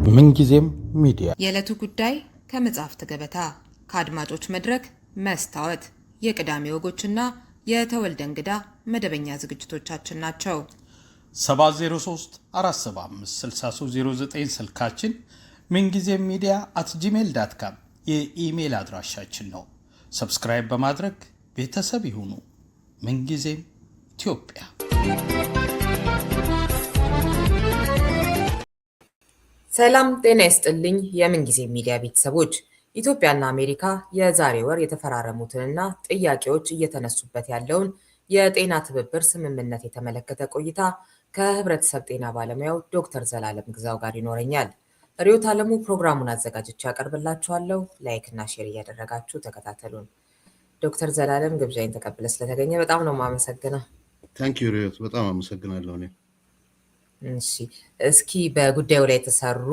ምንጊዜም ሚዲያ የዕለቱ ጉዳይ ከመጽሐፍት ገበታ ከአድማጮች መድረክ መስታወት የቅዳሜ ወጎችና የተወልደ እንግዳ መደበኛ ዝግጅቶቻችን ናቸው። 703 475 6309 ስልካችን ምንጊዜም ሚዲያ @gmail.com የኢሜል አድራሻችን ነው። ሰብስክራይብ በማድረግ ቤተሰብ ይሁኑ። ምንጊዜም ኢትዮጵያ። ሰላም ጤና ይስጥልኝ። የምንጊዜም ሚዲያ ቤተሰቦች ኢትዮጵያና አሜሪካ የዛሬ ወር የተፈራረሙትንና ጥያቄዎች እየተነሱበት ያለውን የጤና ትብብር ስምምነት የተመለከተ ቆይታ ከህብረተሰብ ጤና ባለሙያው ዶክተር ዘላለም ግዛው ጋር ይኖረኛል። ሪዮት አለሙ ፕሮግራሙን አዘጋጅቼ ያቀርብላችኋለሁ። ላይክ እና ሼር እያደረጋችሁ ተከታተሉን። ዶክተር ዘላለም ግብዣይን ተቀብለ ስለተገኘ በጣም ነው የማመሰግነው። ታንክ ዩ ሪዮት፣ በጣም አመሰግናለሁ። እሺ፣ እስኪ በጉዳዩ ላይ የተሰሩ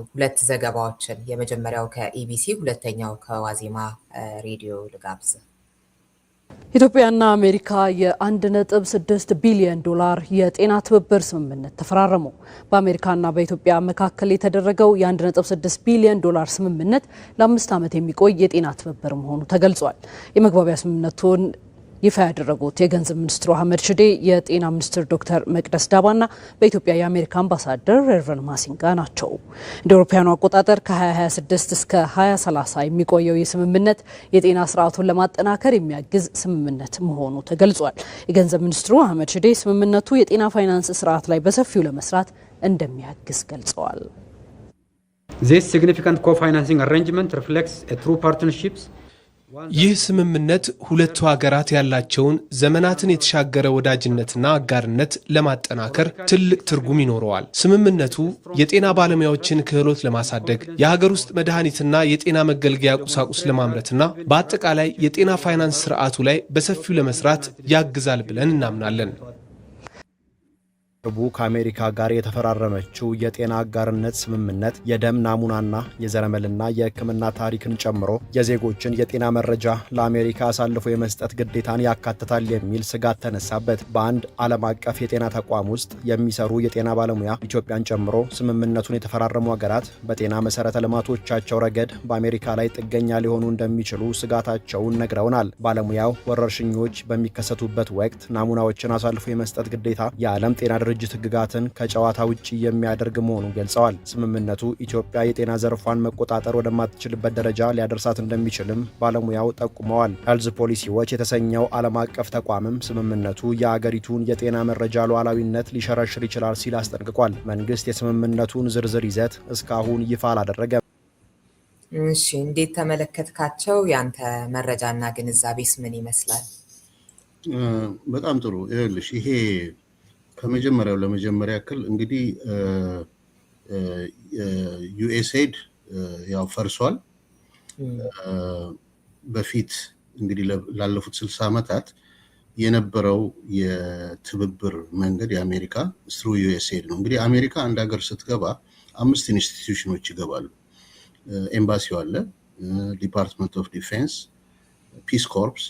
ሁለት ዘገባዎችን የመጀመሪያው ከኢቢሲ ሁለተኛው ከዋዜማ ሬዲዮ ልጋብዝ። ኢትዮጵያና አሜሪካ የ1.6 ቢሊዮን ዶላር የጤና ትብብር ስምምነት ተፈራረሙ። በአሜሪካና በኢትዮጵያ መካከል የተደረገው የ1.6 ቢሊዮን ዶላር ስምምነት ለ5 ዓመት የሚቆይ የጤና ትብብር መሆኑ ተገልጿል። የመግባቢያ ስምምነቱን ይፋ ያደረጉት የገንዘብ ሚኒስትሩ አህመድ ሽዴ፣ የጤና ሚኒስትር ዶክተር መቅደስ ዳባና በኢትዮጵያ የአሜሪካ አምባሳደር ሬቨረንድ ማሲንጋ ናቸው። እንደ አውሮፓውያኑ አቆጣጠር ከ2026 እስከ 2030 የሚቆየው የስምምነት የጤና ስርዓቱን ለማጠናከር የሚያግዝ ስምምነት መሆኑ ተገልጿል። የገንዘብ ሚኒስትሩ አህመድ ሽዴ ስምምነቱ የጤና ፋይናንስ ስርዓት ላይ በሰፊው ለመስራት እንደሚያግዝ ገልጸዋል። This significant co-financing arrangement reflects a true partnerships. ይህ ስምምነት ሁለቱ ሀገራት ያላቸውን ዘመናትን የተሻገረ ወዳጅነትና አጋርነት ለማጠናከር ትልቅ ትርጉም ይኖረዋል። ስምምነቱ የጤና ባለሙያዎችን ክህሎት ለማሳደግ፣ የሀገር ውስጥ መድኃኒትና የጤና መገልገያ ቁሳቁስ ለማምረትና በአጠቃላይ የጤና ፋይናንስ ስርዓቱ ላይ በሰፊው ለመስራት ያግዛል ብለን እናምናለን። ቅርቡ ከአሜሪካ ጋር የተፈራረመችው የጤና አጋርነት ስምምነት የደም ናሙናና የዘረመልና የሕክምና ታሪክን ጨምሮ የዜጎችን የጤና መረጃ ለአሜሪካ አሳልፎ የመስጠት ግዴታን ያካትታል የሚል ስጋት ተነሳበት። በአንድ ዓለም አቀፍ የጤና ተቋም ውስጥ የሚሰሩ የጤና ባለሙያ ኢትዮጵያን ጨምሮ ስምምነቱን የተፈራረሙ ሀገራት በጤና መሰረተ ልማቶቻቸው ረገድ በአሜሪካ ላይ ጥገኛ ሊሆኑ እንደሚችሉ ስጋታቸውን ነግረውናል። ባለሙያው ወረርሽኞች በሚከሰቱበት ወቅት ናሙናዎችን አሳልፎ የመስጠት ግዴታ የዓለም ጤና ድርጅት ህግጋትን ከጨዋታ ውጪ የሚያደርግ መሆኑን ገልጸዋል። ስምምነቱ ኢትዮጵያ የጤና ዘርፏን መቆጣጠር ወደማትችልበት ደረጃ ሊያደርሳት እንደሚችልም ባለሙያው ጠቁመዋል። ሄልዝ ፖሊሲ ዎች የተሰኘው ዓለም አቀፍ ተቋምም ስምምነቱ የአገሪቱን የጤና መረጃ ሉዓላዊነት ሊሸረሽር ይችላል ሲል አስጠንቅቋል። መንግስት የስምምነቱን ዝርዝር ይዘት እስካሁን ይፋ አላደረገም። እሺ፣ እንዴት ተመለከትካቸው? ያንተ መረጃና ግንዛቤስ ምን ይመስላል? በጣም ጥሩ። ይኸውልሽ ይሄ ከመጀመሪያው ለመጀመሪያ ያክል እንግዲህ ዩኤስኤድ ያው ፈርሷል። በፊት እንግዲህ ላለፉት 60 ዓመታት የነበረው የትብብር መንገድ የአሜሪካ ስሩ ዩኤስኤድ ነው። እንግዲህ አሜሪካ አንድ ሀገር ስትገባ 5 ኢንስቲትዩሽኖች ይገባሉ። ኤምባሲው አለ፣ ዲፓርትመንት ኦፍ ዲፌንስ፣ ፒስ ኮርፕስ፣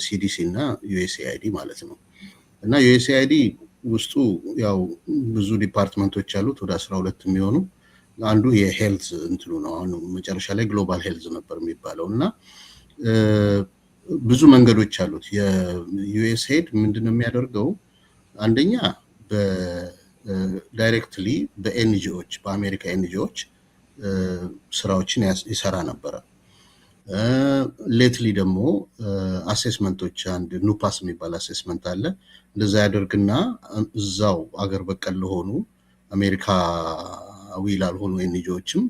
ሲዲሲ እና ዩኤስኤአይዲ ማለት ነው። እና ዩኤስኤአይዲ ውስጡ ያው ብዙ ዲፓርትመንቶች አሉት፣ ወደ 12 የሚሆኑ። አንዱ የሄልዝ እንትኑ ነው። አሁን መጨረሻ ላይ ግሎባል ሄልዝ ነበር የሚባለው። እና ብዙ መንገዶች አሉት። የዩኤስኤድ ምንድነው የሚያደርገው? አንደኛ በዳይሬክትሊ በኤንጂኦች በአሜሪካ ኤንጂኦች ስራዎችን ይሰራ ነበረ። ሌትሊ ደግሞ አሴስመንቶች፣ አንድ ኑፓስ የሚባል አሴስመንት አለ። እንደዛ ያደርግና እዛው አገር በቀል ለሆኑ አሜሪካዊ ላልሆኑ ኤንጂኦችም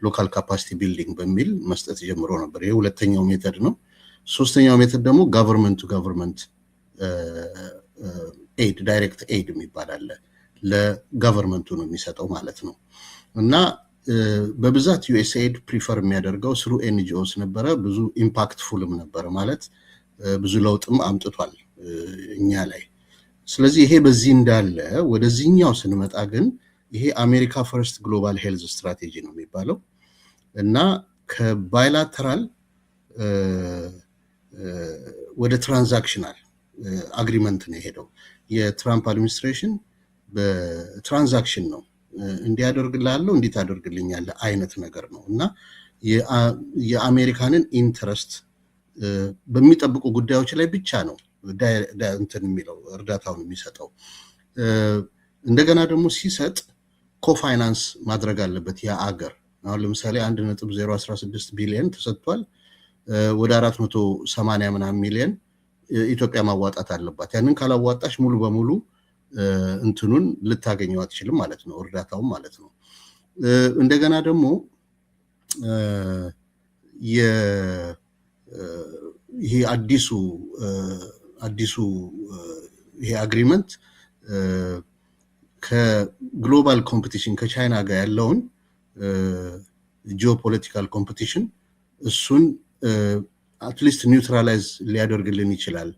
ሎካል ካፓሲቲ ቢልዲንግ በሚል መስጠት ጀምሮ ነበር። ይሄ ሁለተኛው ሜተድ ነው። ሶስተኛው ሜተድ ደግሞ ጋቨርንመንት ቱ ጋቨርንመንት ኤድ፣ ዳይሬክት ኤድ የሚባል አለ። ለጋቨርንመንቱ ነው የሚሰጠው ማለት ነው። እና በብዛት ዩኤስኤድ ፕሪፈር የሚያደርገው ስሩ ኤንጂኦስ ነበረ። ብዙ ኢምፓክትፉልም ነበረ ማለት ብዙ ለውጥም አምጥቷል እኛ ላይ። ስለዚህ ይሄ በዚህ እንዳለ ወደዚህኛው ስንመጣ ግን ይሄ አሜሪካ ፈርስት ግሎባል ሄልዝ ስትራቴጂ ነው የሚባለው እና ከባይላተራል ወደ ትራንዛክሽናል አግሪመንት ነው የሄደው። የትራምፕ አድሚኒስትሬሽን በትራንዛክሽን ነው እንዲያደርግልሃለሁ እንዴት አደርግልኛለህ አይነት ነገር ነው እና የአሜሪካንን ኢንተረስት በሚጠብቁ ጉዳዮች ላይ ብቻ ነው እንትን የሚለው እርዳታውን የሚሰጠው። እንደገና ደግሞ ሲሰጥ ኮፋይናንስ ማድረግ አለበት ያ አገር። አሁን ለምሳሌ 1.016 ቢሊዮን ተሰጥቷል። ወደ 480 ምናምን ሚሊዮን ኢትዮጵያ ማዋጣት አለባት። ያንን ካላዋጣሽ ሙሉ በሙሉ እንትኑን ልታገኘው አትችልም ማለት ነው፣ እርዳታው ማለት ነው። እንደገና ደግሞ ይሄ አዲሱ ይሄ አግሪመንት ከግሎባል ኮምፒቲሽን ከቻይና ጋር ያለውን ጂኦፖለቲካል ኮምፒቲሽን እሱን አትሊስት ኒውትራላይዝ ሊያደርግልን ይችላል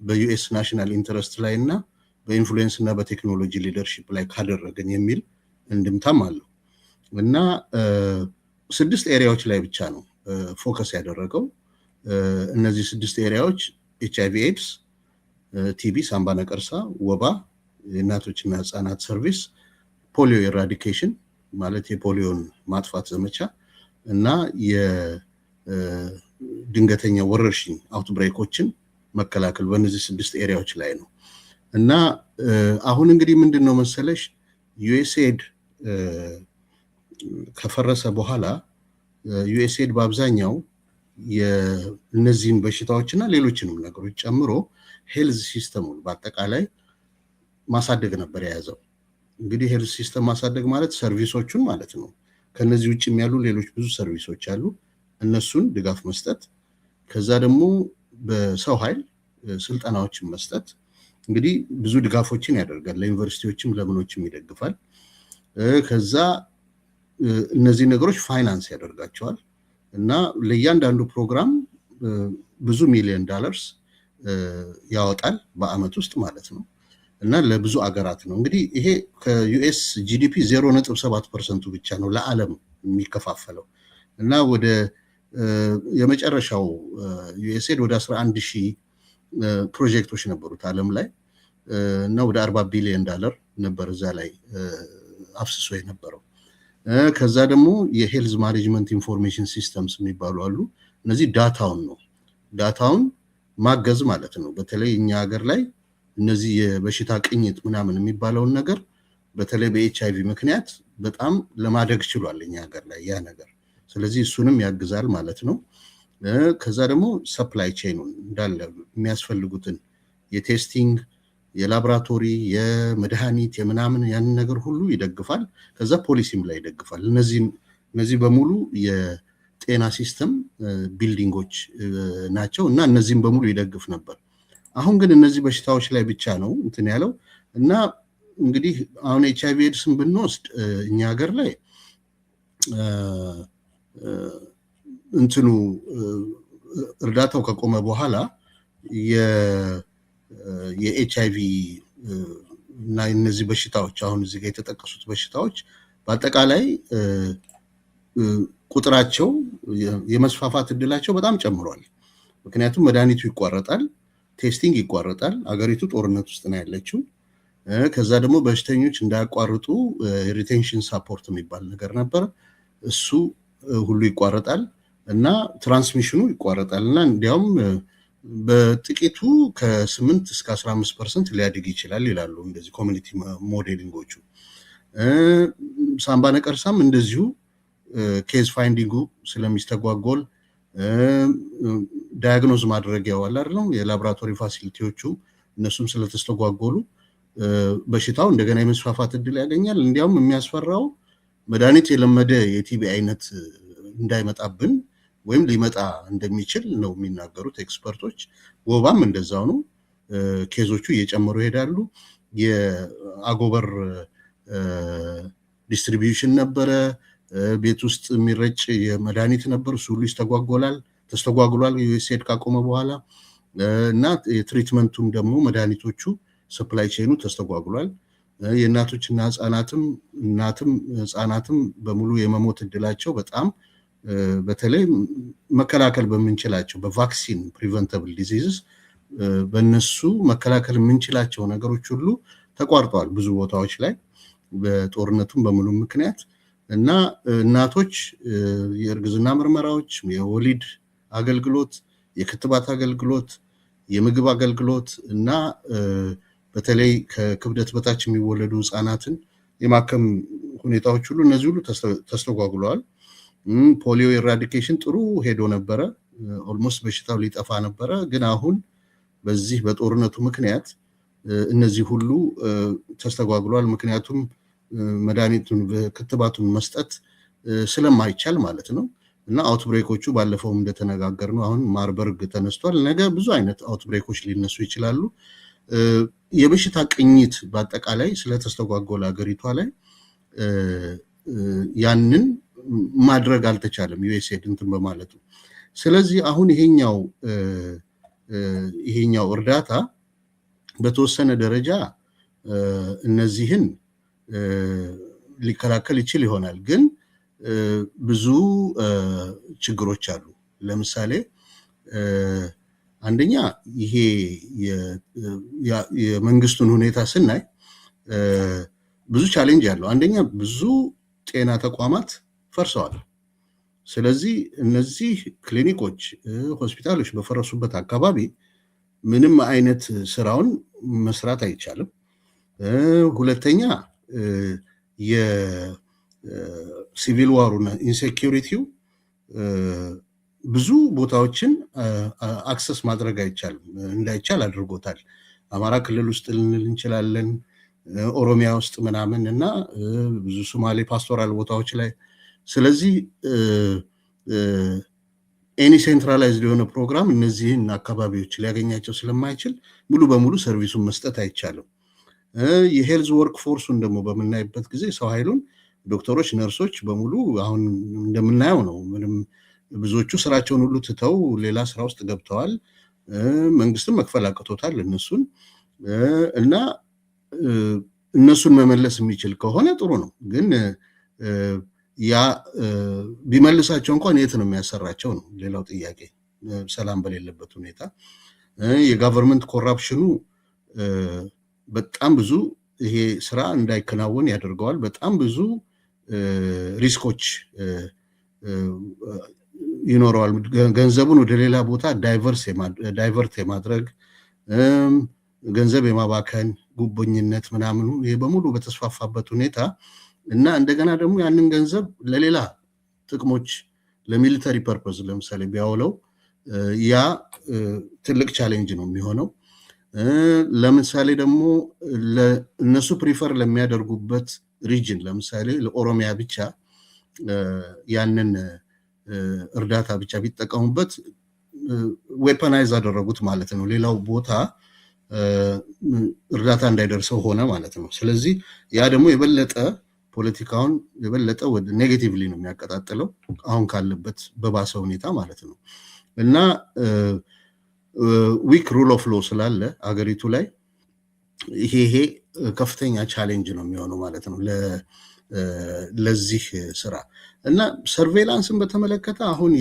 በዩኤስ ናሽናል ኢንተረስት ላይ እና በኢንፍሉዌንስ እና በቴክኖሎጂ ሊደርሺፕ ላይ ካደረግን የሚል እንድምታም አለው እና 6 ኤሪያዎች ላይ ብቻ ነው ፎከስ ያደረገው። እነዚህ 6 ኤሪያዎች ኤችአይቪ ኤድስ፣ ቲቢ ሳምባ ነቀርሳ፣ ወባ፣ የእናቶችና ህፃናት ሰርቪስ፣ ፖሊዮ ኤራዲኬሽን ማለት የፖሊዮን ማጥፋት ዘመቻ እና የድንገተኛ ወረርሽኝ አውትብሬኮችን መከላከል በእነዚህ 6 ኤሪያዎች ላይ ነው እና አሁን እንግዲህ ምንድነው መሰለሽ ዩኤስኤድ ከፈረሰ በኋላ ዩኤስኤድ በአብዛኛው የእነዚህን በሽታዎችና ሌሎችንም ነገሮች ጨምሮ ሄልዝ ሲስተሙን በአጠቃላይ ማሳደግ ነበር የያዘው። እንግዲህ ሄልዝ ሲስተም ማሳደግ ማለት ሰርቪሶቹን ማለት ነው። ከነዚህ ውጭም ያሉ ሌሎች ብዙ ሰርቪሶች አሉ፣ እነሱን ድጋፍ መስጠት፣ ከዛ ደግሞ በሰው ኃይል ስልጠናዎችን መስጠት። እንግዲህ ብዙ ድጋፎችን ያደርጋል፣ ለዩኒቨርሲቲዎችም ለምኖችም ይደግፋል። ከዛ እነዚህ ነገሮች ፋይናንስ ያደርጋቸዋል እና ለእያንዳንዱ ፕሮግራም ብዙ ሚሊዮን ዶላርስ ያወጣል በአመት ውስጥ ማለት ነው እና ለብዙ አገራት ነው። እንግዲህ ይሄ ከዩኤስ ጂዲፒ 0.7% ብቻ ነው ለዓለም የሚከፋፈለው እና ወደ የመጨረሻው ዩኤስኤድ ወደ 11,000 ፕሮጀክቶች ነበሩት ዓለም ላይ እና ወደ 40 ቢሊዮን ዶላር ነበር እዛ ላይ አፍስሶ የነበረው። ከዛ ደግሞ የሄልዝ ማኔጅመንት ኢንፎርሜሽን ሲስተምስ የሚባሉ አሉ። እነዚህ ዳታውን ማገዝ ማለት ነው። በተለይ እኛ ሀገር ላይ እነዚህ የበሽታ ቅኝት ምናምን የሚባለውን ነገር በተለይ በኤችአይቪ ምክንያት በጣም ለማደግ ችሏል እኛ ሀገር ላይ ያ ነገር። ስለዚህ እሱንም ያግዛል ማለት ነው። ከዛ ደግሞ ሰፕላይ ቼኑን እንዳለ የሚያስፈልጉትን የቴስቲንግ፣ የላቦራቶሪ፣ የመድኃኒት፣ የምናምን ያንን ነገር ሁሉ ይደግፋል። ከዛ ፖሊሲም ላይ ይደግፋል። እነዚህ በሙሉ የጤና ሲስተም ቢልዲንጎች ናቸው እና እነዚህም በሙሉ ይደግፍ ነበር። አሁን ግን እነዚህ በሽታዎች ላይ ብቻ ነው እንትን ያለው እና እንግዲህ አሁን ኤችአይቪ ኤድስን ብንወስድ እኛ ሀገር ላይ እንትኑ እርዳታው ከቆመ በኋላ የኤችአይቪ እና እነዚህ በሽታዎች አሁን እዚህ ጋር የተጠቀሱት በሽታዎች በአጠቃላይ ቁጥራቸው የመስፋፋት እድላቸው በጣም ጨምሯል። ምክንያቱም መድኃኒቱ ይቋረጣል፣ ቴስቲንግ ይቋረጣል። አገሪቱ ጦርነት ውስጥ ነው ያለችው። ከዛ ደግሞ በሽተኞች እንዳያቋርጡ ሪቴንሽን ሳፖርት የሚባል ነገር ነበር፣ እሱ ሁሉ ይቋረጣል እና ትራንስሚሽኑ ይቋረጣል እና እንዲያውም በጥቂቱ ከ8 እስከ 15% ሊያድግ ይችላል ይላሉ እንደዚህ ኮሚኒቲ ሞዴሊንጎቹ። ሳምባ ነቀርሳም እንደዚሁ ኬዝ ፋይንዲንጉ ስለሚስተጓጎል ዳያግኖዝ ማድረጊያው አለ አይደል የላቦራቶሪ ፋሲሊቲዎቹ እነሱም ስለተስተጓጎሉ በሽታው እንደገና የመስፋፋት እድል ያገኛል። እንዲያውም የሚያስፈራው መድኃኒት የለመደ የቲቢ አይነት እንዳይመጣብን ወይም ሊመጣ እንደሚችል ነው የሚናገሩት ኤክስፐርቶች። ወባም እንደዛው ነው፣ ኬዞቹ እየጨመሩ ይሄዳሉ። የአጎበር ዲስትሪቢዩሽን ነበረ፣ ቤት ውስጥ የሚረጭ የመድኃኒት ነበር፣ እሱ ሁሉ ተስተጓጉሏል ዩኤስኤድ ካቆመ በኋላ እና የትሪትመንቱም ደግሞ መድኃኒቶቹ ሰፕላይ ቼኑ ተስተጓጉሏል። የእናቶችና ህፃናትም በሙሉ የመሞት እድላቸው በጣም በተለይ መከላከል በምንችላቸው በቫክሲን ፕሪቨንተብል ዲዚዝስ በእነሱ መከላከል የምንችላቸው ነገሮች ሁሉ ተቋርጠዋል ብዙ ቦታዎች ላይ በጦርነቱም በሙሉ ምክንያት እና እናቶች የእርግዝና ምርመራዎች፣ የወሊድ አገልግሎት፣ የክትባት አገልግሎት፣ የምግብ አገልግሎት እና በተለይ ከክብደት በታች የሚወለዱ ህፃናትን የማከም ሁኔታዎች ሁሉ እነዚህ ሁሉ ተስተጓጉለዋል። ፖሊዮ ኤራዲኬሽን ጥሩ ሄዶ ነበረ። ኦልሞስት በሽታው ሊጠፋ ነበረ። ግን አሁን በዚህ በጦርነቱ ምክንያት እነዚህ ሁሉ ተስተጓጉለዋል። ምክንያቱም መድኃኒቱን ክትባቱን መስጠት ስለማይቻል ማለት ነው። እና አውትብሬኮቹ ባለፈውም እንደተነጋገርነው አሁን ማርበርግ ተነስቷል። ነገ ብዙ አይነት አውትብሬኮች ሊነሱ ይችላሉ። የበሽታ ቅኝት በአጠቃላይ ስለተስተጓጎለ ሀገሪቷ ላይ ያንን ማድረግ አልተቻለም ዩኤስኤድ እንትን በማለቱ። ስለዚህ አሁን ይሄኛው እርዳታ በተወሰነ ደረጃ እነዚህን ሊከላከል ይችል ይሆናል። ግን ብዙ ችግሮች አሉ። ለምሳሌ አንደኛ ይሄ የመንግስቱን ሁኔታ ስናይ ብዙ ቻሌንጅ ያለው፣ አንደኛ ብዙ ጤና ተቋማት ፈርሰዋል። ስለዚህ እነዚህ ክሊኒኮች፣ ሆስፒታሎች በፈረሱበት አካባቢ ምንም አይነት ስራውን መስራት አይቻልም። ሁለተኛ የሲቪል ዋሩና ኢንሴኪዩሪቲው ብዙ ቦታዎችን አክሰስ ማድረግ እንዳይቻል አድርጎታል። አማራ ክልል ውስጥ ልንል እንችላለን፣ ኦሮሚያ ውስጥ ምናምን እና ብዙ ሶማሌ ፓስቶራል ቦታዎች ላይ። ስለዚህ ኤኒ ሴንትራላይዝድ የሆነ ፕሮግራም እነዚህን አካባቢዎች ሊያገኛቸው ስለማይችል ሙሉ በሙሉ ሰርቪሱን መስጠት አይቻልም። የሄልዝ ወርክ ፎርሱን ደግሞ በምናይበት ጊዜ ሰው ኃይሉን ዶክተሮች፣ ነርሶች በሙሉ አሁን እንደምናየው ነው። ምንም ብዙዎቹ ስራቸውን ሁሉ ትተው ሌላ ስራ ውስጥ ገብተዋል። መንግስትም መክፈል አቅቶታል እነሱን እና እነሱን መመለስ የሚችል ከሆነ ጥሩ ነው። ግን ያ ቢመልሳቸው እንኳን የት ነው የሚያሰራቸው ነው ሌላው ጥያቄ። ሰላም በሌለበት ሁኔታ የጋቨርንመንት ኮራፕሽኑ በጣም ብዙ ይሄ ስራ እንዳይከናወን ያደርገዋል። በጣም ብዙ ሪስኮች ይኖረዋል። ገንዘቡን ወደ ሌላ ቦታ ዳይቨርት የማድረግ ገንዘብ የማባከን ጉቦኝነት ምናምኑ ይሄ በሙሉ በተስፋፋበት ሁኔታ እና እንደገና ደግሞ ያንን ገንዘብ ለሌላ ጥቅሞች ለሚሊተሪ ፐርፐዝ ለምሳሌ ቢያውለው ያ ትልቅ ቻሌንጅ ነው የሚሆነው። ለምሳሌ ደግሞ እነሱ ፕሪፈር ለሚያደርጉበት ሪጅን ለምሳሌ ለኦሮሚያ ብቻ ያንን እርዳታ ብቻ ቢጠቀሙበት ዌፐናይዝ አደረጉት ማለት ነው። ሌላው ቦታ እርዳታ እንዳይደርሰው ሆነ ማለት ነው። ስለዚህ ያ ደግሞ የበለጠ ፖለቲካውን የበለጠ ወደ ኔጌቲቭሊ ነው የሚያቀጣጥለው አሁን ካለበት በባሰ ሁኔታ ማለት ነው። እና ዊክ ሩል ኦፍ ሎ ስላለ አገሪቱ ላይ ይሄ ከፍተኛ ቻሌንጅ ነው የሚሆነው ማለት ነው ለዚህ ስራ። እና ሰርቬላንስን በተመለከተ አሁን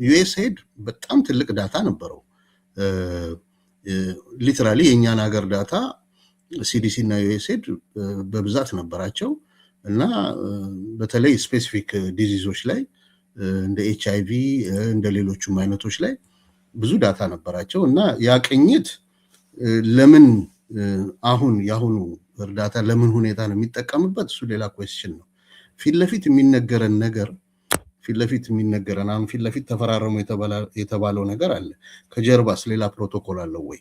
ዩኤስኤድ በጣም ትልቅ ዳታ ነበረው። ሊትራሊ የእኛን ሀገር ዳታ ሲዲሲ እና ዩኤስኤድ በብዛት ነበራቸው እና በተለይ ስፔሲፊክ ዲዚዞች ላይ እንደ ኤችአይቪ እንደ ሌሎቹም አይነቶች ላይ ብዙ ዳታ ነበራቸው እና ያ ቅኝት ለምን አሁን ያሁኑ እርዳታ ለምን ሁኔታ ነው የሚጠቀምበት እሱ ሌላ ኩዌስችን ነው። ፊት ለፊት የሚነገረን ነገር አሁን ፊት ለፊት ተፈራረሙ የተባለው ነገር አለ። ከጀርባስ ሌላ ፕሮቶኮል አለው ወይ?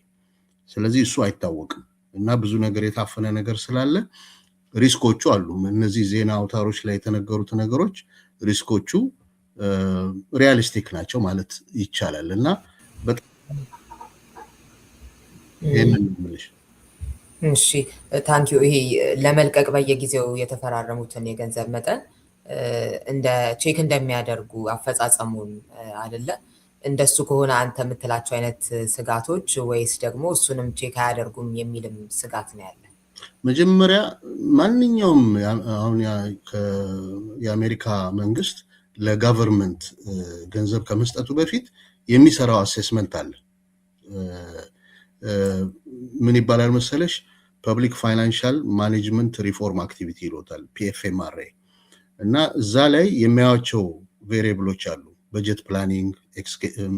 ስለዚህ እሱ አይታወቅም እና ብዙ ነገር የታፈነ ነገር ስላለ ሪስኮቹ አሉ። እነዚህ ዜና አውታሮች ላይ የተነገሩት ነገሮች ሪስኮቹ ሪያሊስቲክ ናቸው ማለት ይቻላል እና እሺ ታንኪዩ። ይሄ ለመልቀቅ በየጊዜው የተፈራረሙትን የገንዘብ መጠን እንደ ቼክ እንደሚያደርጉ አፈጻጸሙን አይደለ? እንደሱ ከሆነ አንተ የምትላቸው አይነት ስጋቶች ወይስ ደግሞ እሱንም ቼክ አያደርጉም የሚልም ስጋት ነው ያለ? መጀመሪያ ማንኛውም አሁን የአሜሪካ መንግስት ለጋቨርንመንት ገንዘብ ከመስጠቱ በፊት የሚሰራው አሴስመንት አለ። ምን ይባላል መሰለሽ? ፐብሊክ ፋይናንሻል ማኔጅመንት ሪፎርም አክቲቪቲ ይሎታል PFMRA እና እዛ ላይ የሚያዩቸው ቬሪየብሎች አሉ በጀት ፕላኒንግ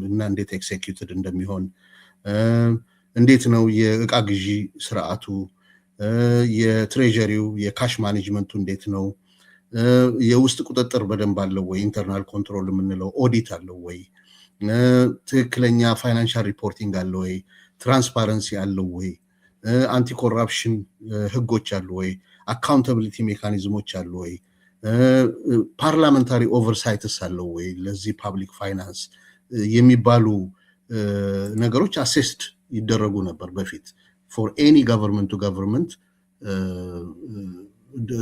እና እንዴት ኤክሴኪዩትድ እንደሚሆን እንዴት ነው የእቃ ግዢ ስርዓቱ የትሬጀሪው የካሽ ማኔጅመንቱ እንዴት ነው የውስጥ ቁጥጥር በደንብ አለው ወይ ኢንተርናል ኮንትሮል የምንለው ኦዲት አለው ወይ ትክክለኛ ፋይናንሻል ሪፖርቲንግ አለው ወይ ትራንስፓረንሲ አለው ወይ አንቲ ኮራፕሽን ህጎች አሉ ወይ አካውንታቢሊቲ ሜካኒዝሞች አሉ ወይ ፓርላሜንታሪ ኦቨርሳይትስ አለው ወይ ለዚህ ፐብሊክ ፋይናንስ የሚባሉ ነገሮች አሴስድ ይደረጉ ነበር በፊት for any government to government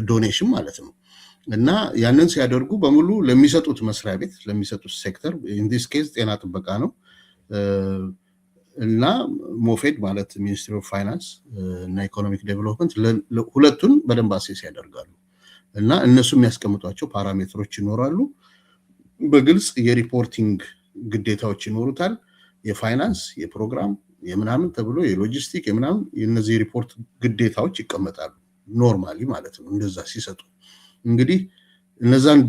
donation ማለት ነው እና ያንን ሲያደርጉ በሙሉ ለሚሰጡት መስሪያ ቤት ለሚሰጡት ሴክተር in this case ጤና ጥበቃ ነው እና ሞፌድ ማለት ሚኒስትሪ ኦፍ ፋይናንስ እና ኢኮኖሚክ ዴቨሎፕመንት ሁለቱን በደንብ አሴስ ያደርጋሉ እና እነሱ የሚያስቀምጧቸው ፓራሜትሮች ይኖራሉ በግልጽ የሪፖርቲንግ ግዴታዎች ይኖሩታል የፋይናንስ የፕሮግራም የምናምን ተብሎ የሎጂስቲክ የምናምን የነዚህ ሪፖርት ግዴታዎች ይቀመጣሉ ኖርማሊ ማለት ነው እንደዛ ሲሰጡ እንግዲህ እነዛን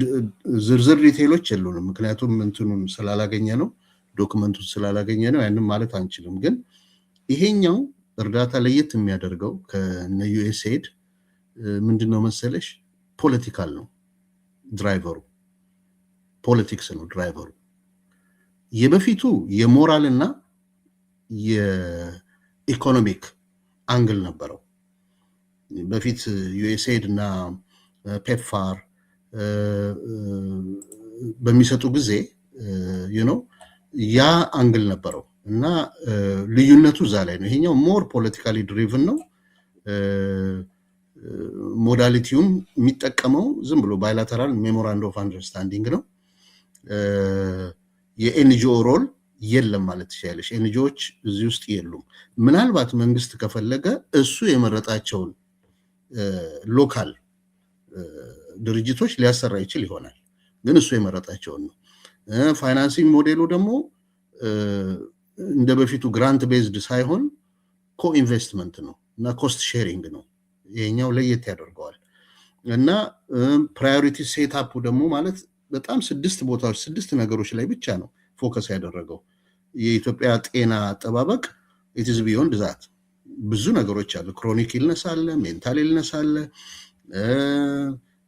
ዝርዝር ዲቴይሎች የሉንም ምክንያቱም እንትኑን ስላላገኘ ነው ዶክመንቱን ስላላገኘ ነው ያንን ማለት አንችልም ግን ይሄኛው እርዳታ ለየት የሚያደርገው ከነ USAID ምንድነው መሰለሽ ፖለቲካል ነው ድራይቨሩ ፖለቲክስ ነው ድራይቨሩ የበፊቱ የሞራልና የኢኮኖሚክ አንግል ነበረው በፊት USAID እና ፔፕፋር በሚሰጡ ጊዜ ያ አንግል ነበረው እና ልዩነቱ እዛ ላይ ነው ይሄኛው ሞር ፖለቲካሊ ድሪቭን ነው ሞዳሊቲውም የሚጠቀመው ዝም ብሎ ባይላተራል ሜሞራንደም ኦፍ አንደርስታንዲንግ ነው የኤንጂኦ ሮል የለም ማለት ይችላልሽ ኤንጂኦዎች እዚህ ውስጥ የሉም ምናልባት መንግስት ከፈለገ እሱ የመረጣቸውን ሎካል ድርጅቶች ሊያሰራ ይችል ይሆናል ግን እሱ የመረጣቸውን ነው ፋይናንሲንግ ሞዴሉ ደግሞ እንደ በፊቱ ግራንት ቤዝድ ሳይሆን ኮኢንቨስትመንት ነው እና ኮስት ሼሪንግ ነው ይሄኛው ለየት ያደርገዋል እና ፕራዮሪቲ ሴትአፕ ደግሞ ማለት በጣም 6 ቦታዎች 6 ነገሮች ላይ ብቻ ነው ፎከስ ያደረገው የኢትዮጵያ ጤና አጠባበቅ it is beyond that ብዙ ነገሮች አሉ ክሮኒክ ኢልነስ አለ ሜንታል ኢልነስ አለ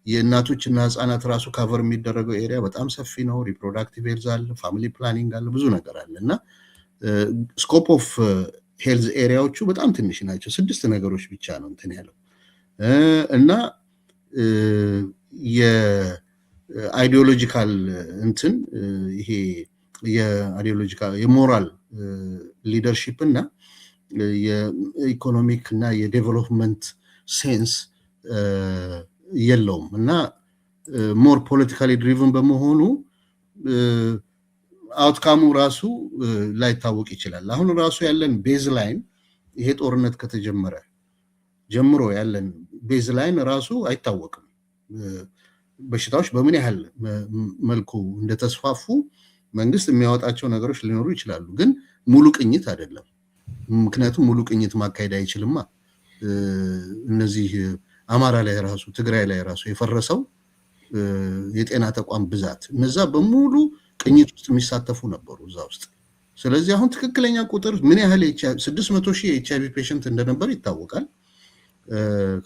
የእናቶችና ህፃናት ራሱ ካቨር የሚደረገው ኤሪያ በጣም ሰፊ ነው ሪፕሮዳክቲቭ ሄልዝ አለ ፋሚሊ ፕላኒንግ አለ ብዙ ነገር አለና ስኮፕ ኦፍ ሄልዝ ኤሪያዎቹ በጣም ትንሽ ናቸው 6 ነገሮች ብቻ ነው እንትን ያለው እና የአይዲዮሎጂካል እንትን ይሄ የአይዲዮሎጂካል የሞራል ሊደርሺፕ እና የኢኮኖሚክ እና የዴቨሎፕመንት ሴንስ የለውም እና ሞር ፖለቲካሊ ድሪቭን በመሆኑ አውትካሙ ራሱ ላይታወቅ ይችላል አሁን ራሱ ያለን ቤዝላይን ይሄ ጦርነት ከተጀመረ ጀምሮ ያለን ቤዝላይን ራሱ አይታወቅም በሽታዎች በምን ያህል መልኩ እንደተስፋፉ መንግስት የሚያወጣቸው ነገሮች ሊኖሩ ይችላሉ ግን ሙሉ ቅኝት አይደለም ምክንያቱም ሙሉ ቅኝት ማካሄድ አይችልምማ እነዚህ አማራ ላይ ራሱ ትግራይ ላይ ራሱ የፈረሰው የጤና ተቋም ብዛት እነዛ በሙሉ ቅኝት ውስጥ የሚሳተፉ ነበሩ እዛ ውስጥ ስለዚህ አሁን ትክክለኛ ቁጥር ምን ያህል 600,000 HIV ፔሸንት እንደነበር ይታወቃል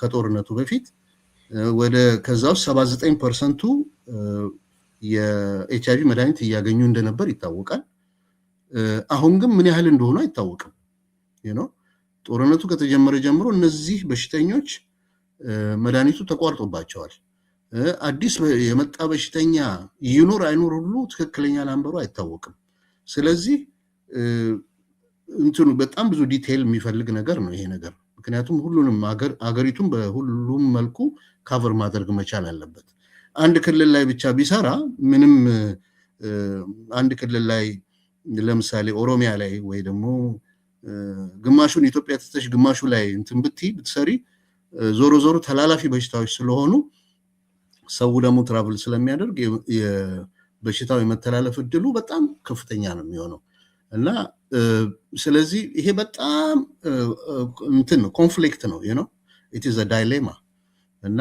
ከጦርነቱ በፊት ወደ ከዛው 79% የኤችአይቪ መድኃኒት እያገኙ እንደነበር ይታወቃል አሁን ግን ምን ያህል እንደሆነ አይታወቅም ጦርነቱ ከተጀመረ ጀምሮ እነዚህ በሽተኞች መድኃኒቱ ተቋርጦባቸዋል አዲስ የመጣ በሽተኛ ይኖር አይኖር ሁሉ ትክክለኛ ናምበሩ አይታወቅም ስለዚህ እንትኑ በጣም ብዙ ዲቴል የሚፈልግ ነገር ነው ይሄ ነገር ምክንያቱም ሁሉንም አገሪቱን በሁሉም መልኩ ካቨር ማድረግ መቻል አለበት አንድ ክልል ላይ ብቻ ቢሰራ ምንም አንድ ክልል ላይ ለምሳሌ ኦሮሚያ ላይ ወይ ደግሞ ግማሹን ኢትዮጵያ ተተሽ ግማሹ ላይ እንትን ብትሰሪ ዞሮ ዞሮ ተላላፊ በሽታዎች ስለሆኑ ሰው ደግሞ ትራቭል ስለሚያደርግ የበሽታው የመተላለፍ እድሉ በጣም ከፍተኛ ነው የሚሆነው እና ስለዚህ ይሄ በጣም እንትን ነው ኮንፍሊክት ነው it is a dilemma እና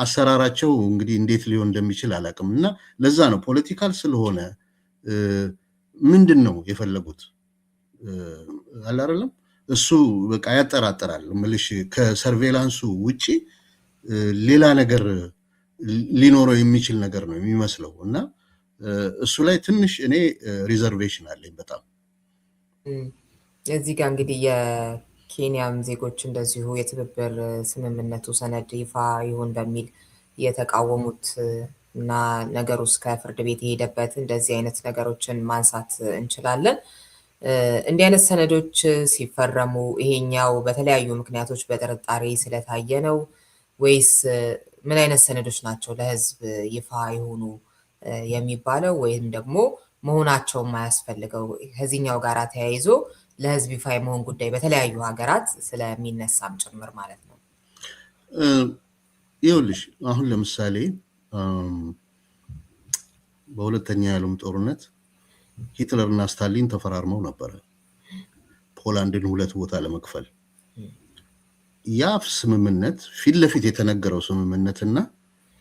አሰራራቸው እንግዲህ እንዴት ሊሆን እንደሚችል አላቅም እና ለዛ ነው ፖለቲካል ስለሆነ ምንድነው የፈለጉት አላረለም እሱ በቃ ያጠራጥራል ምልሽ ከሰርቬላንሱ ውጪ ሌላ ነገር ሊኖረው የሚችል ነገር ነው የሚመስለው እና እሱ ላይ ትንሽ እኔ ሪዘርቬሽን አለኝ በጣም እዚህ ጋር እንግዲህ የኬንያም ዜጎች እንደዚሁ የትብብር ስምምነቱ ሰነድ ይፋ ይሁን በሚል የተቃወሙት እና ነገሩ እስከ ፍርድ ቤት የሄደበት እንደዚህ አይነት ነገሮችን ማንሳት እንችላለን እንዲህ አይነት ሰነዶች ሲፈረሙ ይሄኛው በተለያዩ ምክንያቶች በጥርጣሬ ስለታየ ነው ወይስ ምን አይነት ሰነዶች ናቸው ለህዝብ ይፋ ይሆኑ የሚባለው ወይም ደግሞ መሆናቸው ማያስፈልገው ከዚህኛው ጋር ተያይዞ ለህዝብ ይፋ የመሆን ጉዳይ በተለያዩ ሀገራት ስለሚነሳም ጭምር ማለት ነው ይኸውልሽ አሁን ለምሳሌ በሁለተኛው የዓለም ጦርነት ሂትለርና ስታሊን ተፈራርመው ነበር ፖላንድን ሁለት ቦታ ለመክፈል ያ ስምምነት ፊት ለፊት የተነገረው ስምምነትና